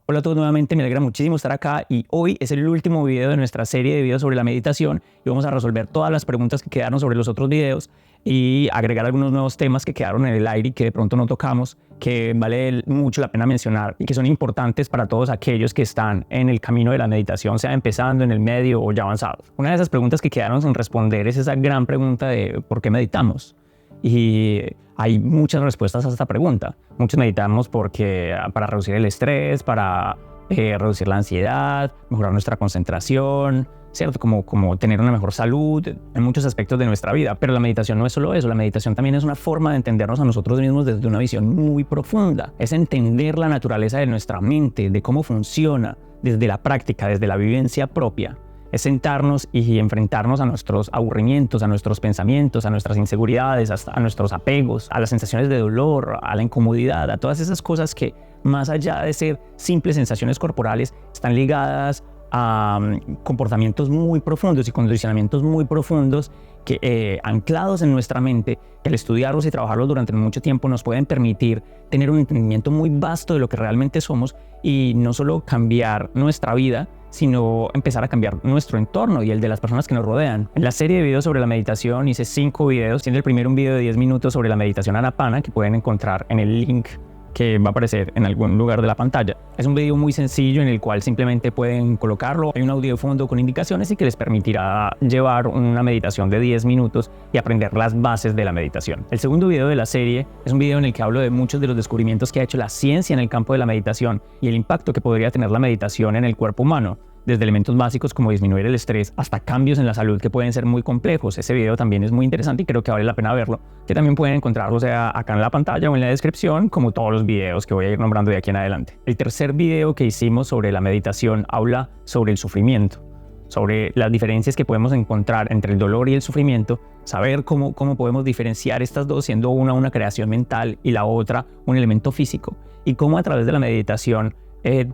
Hola a todos nuevamente, me alegra muchísimo estar acá y hoy es el último video de nuestra serie de videos sobre la meditación y vamos a resolver todas las preguntas que quedaron sobre los otros videos y agregar algunos nuevos temas que quedaron en el aire y que de pronto no tocamos, que vale mucho la pena mencionar y que son importantes para todos aquellos que están en el camino de la meditación, sea empezando, en el medio o ya avanzados. Una de esas preguntas que quedaron sin responder es esa gran pregunta de ¿por qué meditamos? Y hay muchas respuestas a esta pregunta. Muchos meditamos para reducir el estrés, para reducir la ansiedad, mejorar nuestra concentración, ¿cierto? Como tener una mejor salud en muchos aspectos de nuestra vida. Pero la meditación no es solo eso. La meditación también es una forma de entendernos a nosotros mismos desde una visión muy profunda. Es entender la naturaleza de nuestra mente, de cómo funciona desde la práctica, desde la vivencia propia. Es sentarnos y enfrentarnos a nuestros aburrimientos, a nuestros pensamientos, a nuestras inseguridades, a nuestros apegos, a las sensaciones de dolor, a la incomodidad, a todas esas cosas que, más allá de ser simples sensaciones corporales, están ligadas a comportamientos muy profundos y condicionamientos muy profundos que anclados en nuestra mente, que al estudiarlos y trabajarlos durante mucho tiempo nos pueden permitir tener un entendimiento muy vasto de lo que realmente somos y no solo cambiar nuestra vida, sino empezar a cambiar nuestro entorno y el de las personas que nos rodean. En la serie de videos sobre la meditación hice 5 videos, siendo el primero un video de 10 minutos sobre la meditación Anapana que pueden encontrar en el link que va a aparecer en algún lugar de la pantalla. Es un video muy sencillo en el cual simplemente pueden colocarlo. Hay un audio de fondo con indicaciones y que les permitirá llevar una meditación de 10 minutos y aprender las bases de la meditación. El segundo video de la serie es un video en el que hablo de muchos de los descubrimientos que ha hecho la ciencia en el campo de la meditación y el impacto que podría tener la meditación en el cuerpo humano, desde elementos básicos como disminuir el estrés hasta cambios en la salud que pueden ser muy complejos. Ese video también es muy interesante y creo que vale la pena verlo, que también pueden encontrarlo sea acá en la pantalla o en la descripción, como todos los videos que voy a ir nombrando de aquí en adelante. El tercer video que hicimos sobre la meditación habla sobre el sufrimiento, sobre las diferencias que podemos encontrar entre el dolor y el sufrimiento, saber cómo podemos diferenciar estas dos, siendo una creación mental y la otra un elemento físico, y cómo a través de la meditación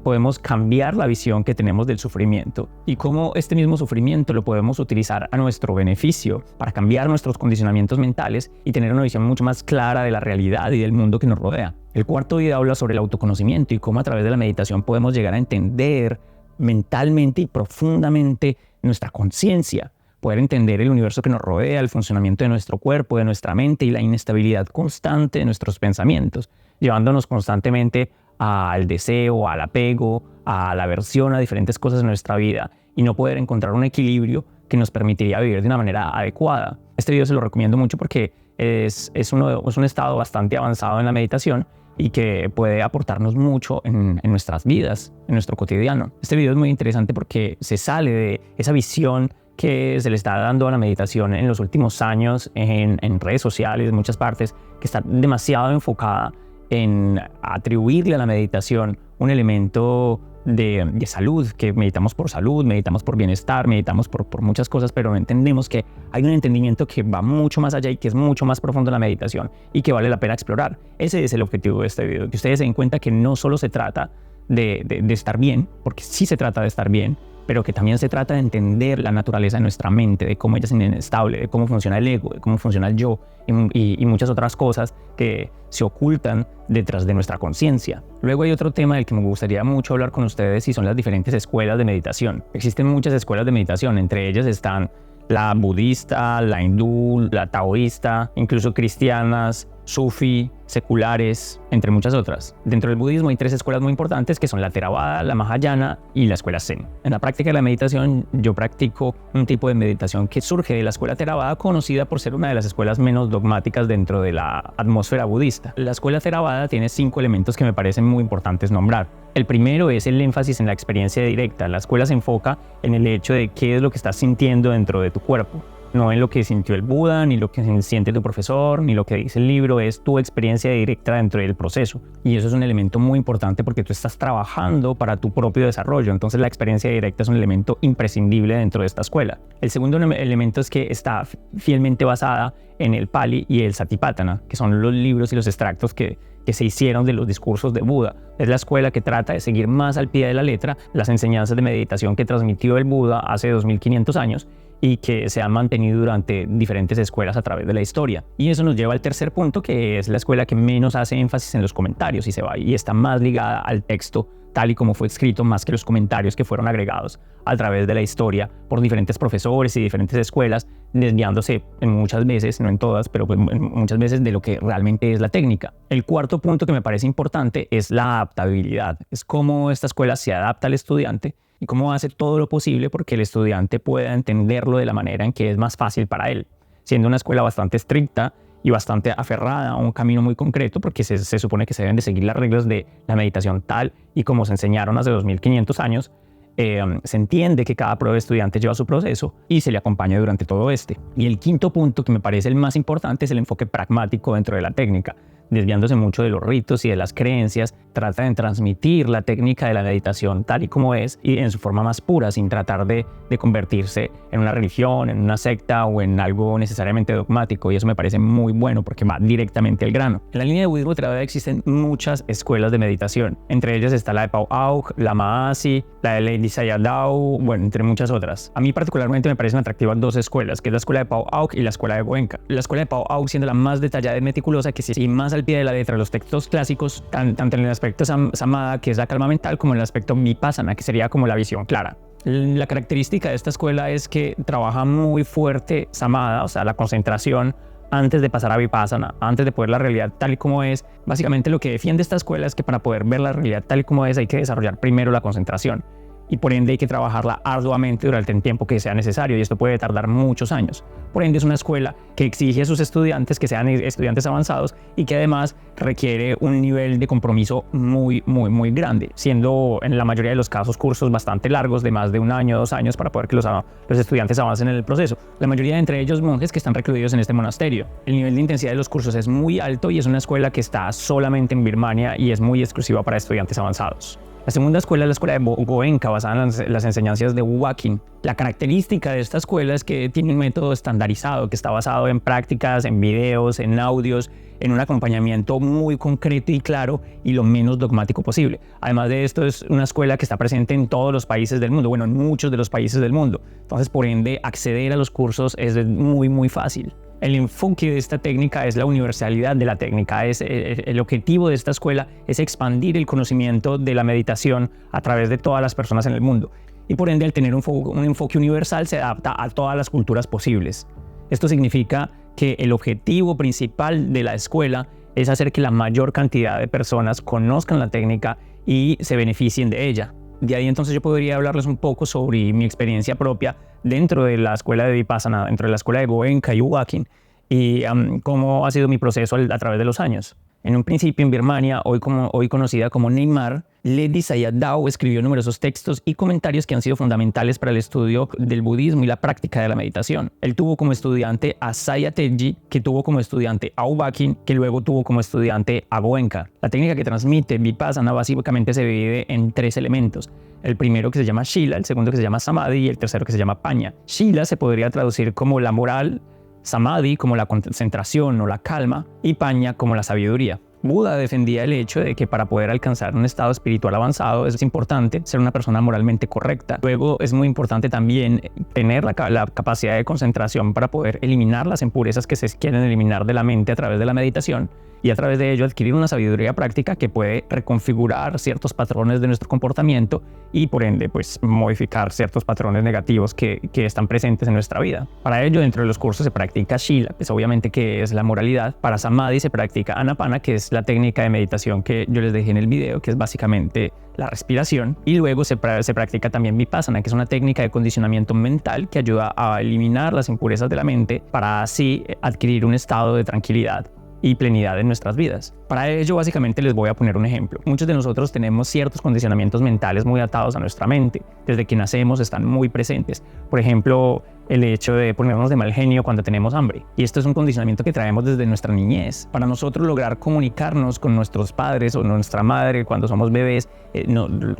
podemos cambiar la visión que tenemos del sufrimiento y cómo este mismo sufrimiento lo podemos utilizar a nuestro beneficio para cambiar nuestros condicionamientos mentales y tener una visión mucho más clara de la realidad y del mundo que nos rodea. El cuarto video habla sobre el autoconocimiento y cómo a través de la meditación podemos llegar a entender mentalmente y profundamente nuestra conciencia, poder entender el universo que nos rodea, el funcionamiento de nuestro cuerpo, de nuestra mente y la inestabilidad constante de nuestros pensamientos, llevándonos constantemente al deseo, al apego, a la aversión a diferentes cosas en nuestra vida y no poder encontrar un equilibrio que nos permitiría vivir de una manera adecuada. Este video se lo recomiendo mucho porque es un estado bastante avanzado en la meditación y que puede aportarnos mucho en nuestras vidas, en nuestro cotidiano. Este video es muy interesante porque se sale de esa visión que se le está dando a la meditación en los últimos años en redes sociales, en muchas partes, que está demasiado enfocada en atribuirle a la meditación un elemento de salud, que meditamos por salud, meditamos por bienestar, meditamos por muchas cosas, pero no entendemos que hay un entendimiento que va mucho más allá y que es mucho más profundo en la meditación y que vale la pena explorar. Ese es el objetivo de este video, que ustedes se den cuenta que no solo se trata de estar bien, porque sí se trata de estar bien, pero que también se trata de entender la naturaleza de nuestra mente, de cómo ella es inestable, de cómo funciona el ego, de cómo funciona el yo y muchas otras cosas que se ocultan detrás de nuestra conciencia. Luego hay otro tema del que me gustaría mucho hablar con ustedes y son las diferentes escuelas de meditación. Existen muchas escuelas de meditación, entre ellas están la budista, la hindú, la taoísta, incluso cristianas, sufi, seculares, entre muchas otras. Dentro del budismo hay 3 escuelas muy importantes que son la Theravada, la Mahayana y la escuela Zen. En la práctica de la meditación yo practico un tipo de meditación que surge de la escuela Theravada, conocida por ser una de las escuelas menos dogmáticas dentro de la atmósfera budista. La escuela Theravada tiene 5 elementos que me parecen muy importantes nombrar. El primero es el énfasis en la experiencia directa. La escuela se enfoca en el hecho de qué es lo que estás sintiendo dentro de tu cuerpo. No en lo que sintió el Buda, ni lo que siente tu profesor, ni lo que dice el libro, es tu experiencia directa dentro del proceso. Y eso es un elemento muy importante porque tú estás trabajando para tu propio desarrollo. Entonces la experiencia directa es un elemento imprescindible dentro de esta escuela. El segundo elemento es que está fielmente basada en el Pali y el Satipatthana, que son los libros y los extractos que se hicieron de los discursos de Buda. Es la escuela que trata de seguir más al pie de la letra las enseñanzas de meditación que transmitió el Buda hace 2500 años y que se han mantenido durante diferentes escuelas a través de la historia. Y eso nos lleva al tercer punto, que es la escuela que menos hace énfasis en los comentarios y está más ligada al texto tal y como fue escrito, más que los comentarios que fueron agregados a través de la historia por diferentes profesores y diferentes escuelas, desviándose en muchas veces, no en todas, pero pues muchas veces de lo que realmente es la técnica. El cuarto punto que me parece importante es la adaptabilidad. Es cómo esta escuela se adapta al estudiante y cómo hace todo lo posible porque el estudiante pueda entenderlo de la manera en que es más fácil para él. Siendo una escuela bastante estricta y bastante aferrada a un camino muy concreto, porque se supone que se deben de seguir las reglas de la meditación tal y como se enseñaron hace 2500 años, se entiende que cada prueba de estudiante lleva su proceso y se le acompaña durante todo este. Y el quinto punto, que me parece el más importante, es el enfoque pragmático dentro de la técnica. Desviándose mucho de los ritos y de las creencias, trata de transmitir la técnica de la meditación tal y como es y en su forma más pura, sin tratar de convertirse en una religión, en una secta o en algo necesariamente dogmático, y eso me parece muy bueno porque va directamente al grano. En la línea de budismo Theravada existen muchas escuelas de meditación, entre ellas está la de Paul Auk, la Mahasi, la de Ledi Sayadaw, bueno, entre muchas otras. A mí particularmente me parecen atractivas dos escuelas, que es la escuela de Paul Auk y la escuela de Goenka. La escuela de Paul Auk siendo la más detallada y meticulosa, que sí más al pie de la letra los textos clásicos, tanto en el aspecto samadha, que es la calma mental, como en el aspecto vipassana, que sería como la visión clara. La característica de esta escuela es que trabaja muy fuerte samadha, o sea, la concentración, antes de pasar a vipassana, antes de poder ver la realidad tal y como es. Básicamente lo que defiende esta escuela es que para poder ver la realidad tal y como es hay que desarrollar primero la concentración. Y por ende hay que trabajarla arduamente durante el tiempo que sea necesario, y esto puede tardar muchos años. Por ende es una escuela que exige a sus estudiantes que sean estudiantes avanzados y que además requiere un nivel de compromiso muy grande, siendo en la mayoría de los casos cursos bastante largos de más de 1 año, 2 años para poder que los estudiantes avancen en el proceso. La mayoría de entre ellos monjes que están recluidos en este monasterio. El nivel de intensidad de los cursos es muy alto y es una escuela que está solamente en Birmania y es muy exclusiva para estudiantes avanzados. La segunda escuela es la escuela de Goenka, basada en las enseñanzas de Wakin. La característica de esta escuela es que tiene un método estandarizado que está basado en prácticas, en videos, en audios, en un acompañamiento muy concreto y claro y lo menos dogmático posible. Además de esto, es una escuela que está presente en todos los países del mundo, bueno, en muchos de los países del mundo. Entonces, por ende, acceder a los cursos es muy fácil. El enfoque de esta técnica es la universalidad de la técnica. El objetivo de esta escuela es expandir el conocimiento de la meditación a través de todas las personas en el mundo. Y por ende, al tener un enfoque universal, se adapta a todas las culturas posibles. Esto significa que el objetivo principal de la escuela es hacer que la mayor cantidad de personas conozcan la técnica y se beneficien de ella. De ahí entonces yo podría hablarles un poco sobre mi experiencia propia dentro de la escuela de Vipassana, dentro de la escuela de Goenka y Wakin, y cómo ha sido mi proceso a través de los años. En un principio en Birmania, hoy conocida como Myanmar, Ledi Sayadaw escribió numerosos textos y comentarios que han sido fundamentales para el estudio del budismo y la práctica de la meditación. Él tuvo como estudiante a Saya Tejji, que tuvo como estudiante a Wakin, que luego tuvo como estudiante a Goenka. La técnica que transmite Vipassana básicamente se divide en 3 elementos. El primero, que se llama Shila, el segundo, que se llama Samadhi, y el tercero, que se llama Pañña. Shila se podría traducir como la moral, Samadhi como la concentración o la calma y Pañña como la sabiduría. Buda defendía el hecho de que para poder alcanzar un estado espiritual avanzado es importante ser una persona moralmente correcta. Luego es muy importante también tener la capacidad de concentración para poder eliminar las impurezas que se quieren eliminar de la mente a través de la meditación, y a través de ello adquirir una sabiduría práctica que puede reconfigurar ciertos patrones de nuestro comportamiento y por ende pues modificar ciertos patrones negativos que están presentes en nuestra vida. Para ello, dentro de los cursos se practica Shila, pues obviamente que es la moralidad. Para Samadhi se practica Anapana, que es la técnica de meditación que yo les dejé en el video, que es básicamente la respiración. Y luego se practica también Vipassana, que es una técnica de condicionamiento mental que ayuda a eliminar las impurezas de la mente para así adquirir un estado de tranquilidad y plenidad en nuestras vidas. Para ello, básicamente les voy a poner un ejemplo. Muchos de nosotros tenemos ciertos condicionamientos mentales muy atados a nuestra mente. Desde que nacemos están muy presentes. Por ejemplo, el hecho de ponernos de mal genio cuando tenemos hambre. Y esto es un condicionamiento que traemos desde nuestra niñez. Para nosotros lograr comunicarnos con nuestros padres o nuestra madre cuando somos bebés,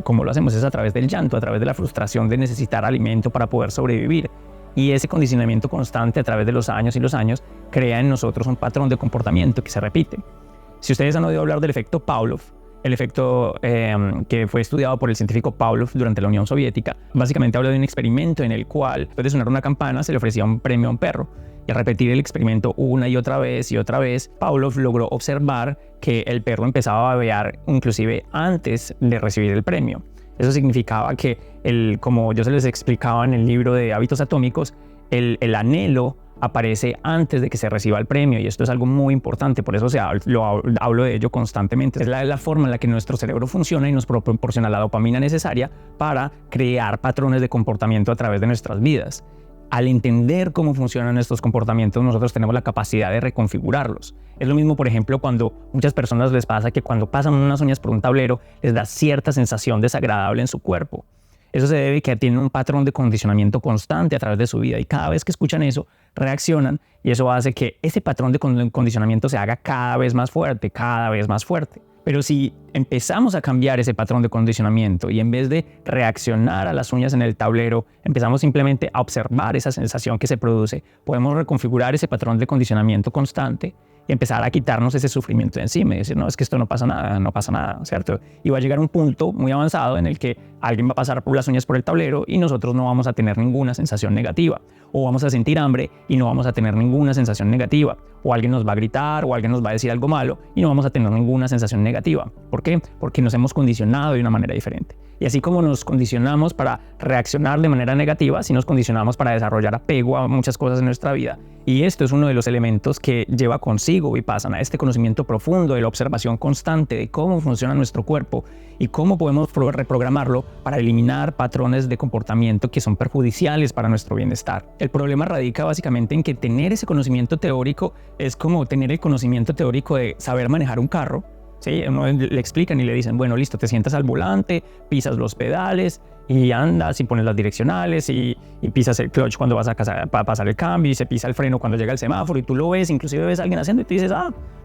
como lo hacemos es a través del llanto, a través de la frustración de necesitar alimento para poder sobrevivir. Y ese condicionamiento constante a través de los años y los años crea en nosotros un patrón de comportamiento que se repite. Si ustedes han oído hablar del efecto Pavlov, el efecto que fue estudiado por el científico Pavlov durante la Unión Soviética, básicamente habla de un experimento en el cual, después de sonar una campana, se le ofrecía un premio a un perro. Y al repetir el experimento una y otra vez, Pavlov logró observar que el perro empezaba a babear inclusive antes de recibir el premio. Eso significaba que, como yo se les explicaba en el libro de Hábitos Atómicos, el anhelo aparece antes de que se reciba el premio, y esto es algo muy importante, por eso hablo de ello constantemente. Es la forma en la que nuestro cerebro funciona y nos proporciona la dopamina necesaria para crear patrones de comportamiento a través de nuestras vidas. Al entender cómo funcionan estos comportamientos, nosotros tenemos la capacidad de reconfigurarlos. Es lo mismo, por ejemplo, cuando muchas personas les pasa que cuando pasan unas uñas por un tablero les da cierta sensación desagradable en su cuerpo. Eso se debe a que tienen un patrón de condicionamiento constante a través de su vida, y cada vez que escuchan eso, reaccionan, y eso hace que ese patrón de condicionamiento se haga cada vez más fuerte, cada vez más fuerte. Pero si empezamos a cambiar ese patrón de condicionamiento y en vez de reaccionar a las uñas en el tablero, empezamos simplemente a observar esa sensación que se produce, podemos reconfigurar ese patrón de condicionamiento constante y empezar a quitarnos ese sufrimiento de encima y decir, no, es que esto no pasa nada, ¿cierto? Y va a llegar un punto muy avanzado en el que alguien va a pasar por las uñas por el tablero y nosotros no vamos a tener ninguna sensación negativa. O vamos a sentir hambre y no vamos a tener ninguna sensación negativa. O alguien nos va a gritar o alguien nos va a decir algo malo y no vamos a tener ninguna sensación negativa. ¿Por qué? Porque nos hemos condicionado de una manera diferente. Y así como nos condicionamos para reaccionar de manera negativa, así nos condicionamos para desarrollar apego a muchas cosas en nuestra vida. Y esto es uno de los elementos que lleva consigo Vipassana, este conocimiento profundo de la observación constante de cómo funciona nuestro cuerpo y cómo podemos reprogramarlo para eliminar patrones de comportamiento que son perjudiciales para nuestro bienestar. El problema radica básicamente en que tener ese conocimiento teórico es como tener el conocimiento teórico de saber manejar un carro. Sí, uno le explican y le dicen, bueno, listo, te sientas al volante, pisas los pedales y andas y pones las direccionales y pisas el clutch cuando vas a pasar el cambio y se pisa el freno cuando llega el semáforo y tú lo ves, inclusive ves a alguien haciendo y tú dices,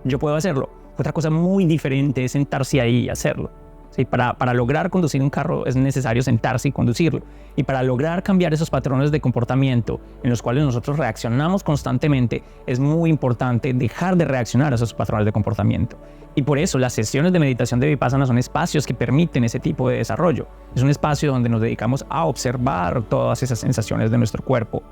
yo puedo hacerlo. Otra cosa muy diferente es sentarse ahí y hacerlo. Sí, para lograr conducir un carro es necesario sentarse y conducirlo. Y para lograr cambiar esos patrones de comportamiento en los cuales nosotros reaccionamos constantemente, es muy importante dejar de reaccionar a esos patrones de comportamiento. Y por eso las sesiones de meditación de Vipassana son espacios que permiten ese tipo de desarrollo. Es un espacio donde nos dedicamos a observar todas esas sensaciones de nuestro cuerpo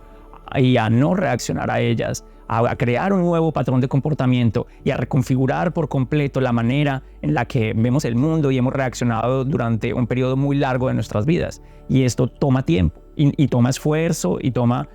y a no reaccionar a ellas, a crear un nuevo patrón de comportamiento y a reconfigurar por completo la manera en la que vemos el mundo y hemos reaccionado durante un periodo muy largo de nuestras vidas. Y esto toma tiempo y toma esfuerzo y toma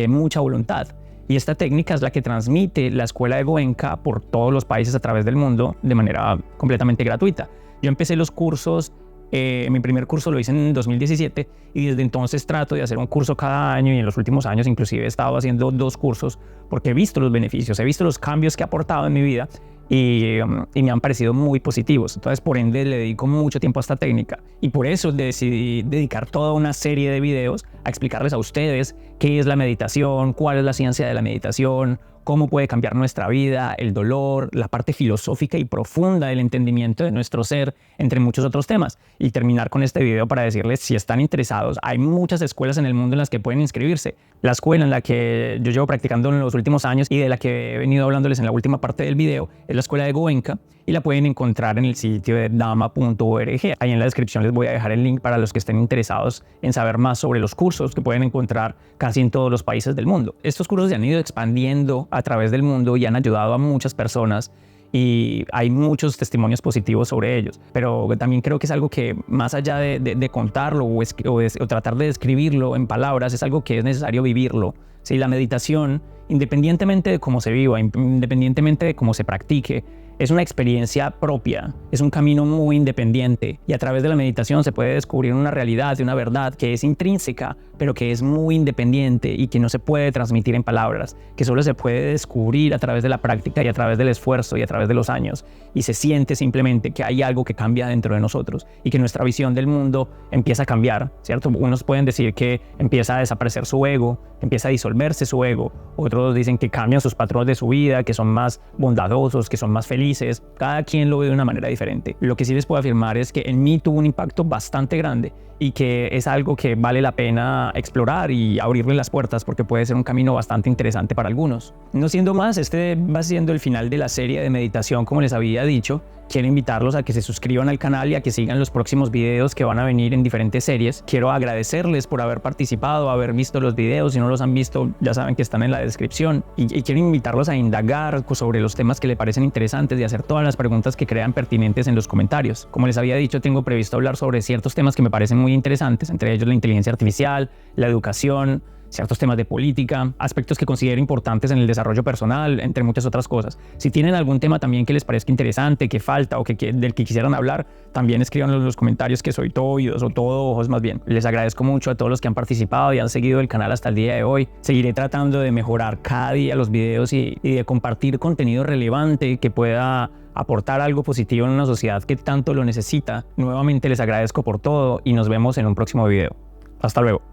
mucha voluntad. Y esta técnica es la que transmite la escuela de Goenka por todos los países a través del mundo de manera completamente gratuita. Yo empecé los cursos. Mi primer curso lo hice en 2017 y desde entonces trato de hacer un curso cada año, y en los últimos años inclusive he estado haciendo 2 cursos porque he visto los beneficios, he visto los cambios que ha aportado en mi vida y me han parecido muy positivos. Entonces, por ende, le dedico mucho tiempo a esta técnica y por eso decidí dedicar toda una serie de videos a explicarles a ustedes qué es la meditación, cuál es la ciencia de la meditación, cómo puede cambiar nuestra vida, el dolor, la parte filosófica y profunda del entendimiento de nuestro ser, entre muchos otros temas. Y terminar con este video para decirles, si están interesados, hay muchas escuelas en el mundo en las que pueden inscribirse. La escuela en la que yo llevo practicando en los últimos años y de la que he venido hablándoles en la última parte del video es la escuela de Goenka, y la pueden encontrar en el sitio de dhamma.org. Ahí en la descripción les voy a dejar el link para los que estén interesados en saber más sobre los cursos que pueden encontrar casi en todos los países del mundo. Estos cursos se han ido expandiendo a través del mundo y han ayudado a muchas personas y hay muchos testimonios positivos sobre ellos. Pero también creo que es algo que, más allá de contarlo o tratar de describirlo en palabras, es algo que es necesario vivirlo. Sí, la meditación, independientemente de cómo se viva, independientemente de cómo se practique, es una experiencia propia, es un camino muy independiente, y a través de la meditación se puede descubrir una realidad y una verdad que es intrínseca, pero que es muy independiente y que no se puede transmitir en palabras, que solo se puede descubrir a través de la práctica y a través del esfuerzo y a través de los años, y se siente simplemente que hay algo que cambia dentro de nosotros y que nuestra visión del mundo empieza a cambiar, ¿cierto? Unos pueden decir que empieza a desaparecer su ego, que empieza a disolverse su ego, otros dicen que cambian sus patrones de su vida, que son más bondadosos, que son más felices. Cada quien lo ve de una manera diferente. Lo que sí les puedo afirmar es que en mí tuvo un impacto bastante grande y que es algo que vale la pena explorar y abrirle las puertas, porque puede ser un camino bastante interesante para algunos. No siendo más, este va siendo el final de la serie de meditación, como les había dicho. quiero invitarlos a que se suscriban al canal y a que sigan los próximos videos que van a venir en diferentes series. Quiero agradecerles por haber participado, haber visto los videos. Si no los han visto, ya saben que están en la descripción. Y quiero invitarlos a indagar sobre los temas que les parecen interesantes y hacer todas las preguntas que crean pertinentes en los comentarios. Como les había dicho, tengo previsto hablar sobre ciertos temas que me parecen muy interesantes, entre ellos la inteligencia artificial, la educación, ciertos temas de política, aspectos que considero importantes en el desarrollo personal, entre muchas otras cosas. Si tienen algún tema también que les parezca interesante, que falta o del que quisieran hablar, también escríbanlo en los comentarios, que soy todo oídos o todo ojos más bien. Les agradezco mucho a todos los que han participado y han seguido el canal hasta el día de hoy. Seguiré tratando de mejorar cada día los videos y de compartir contenido relevante que pueda aportar algo positivo en una sociedad que tanto lo necesita. Nuevamente les agradezco por todo y nos vemos en un próximo video. Hasta luego.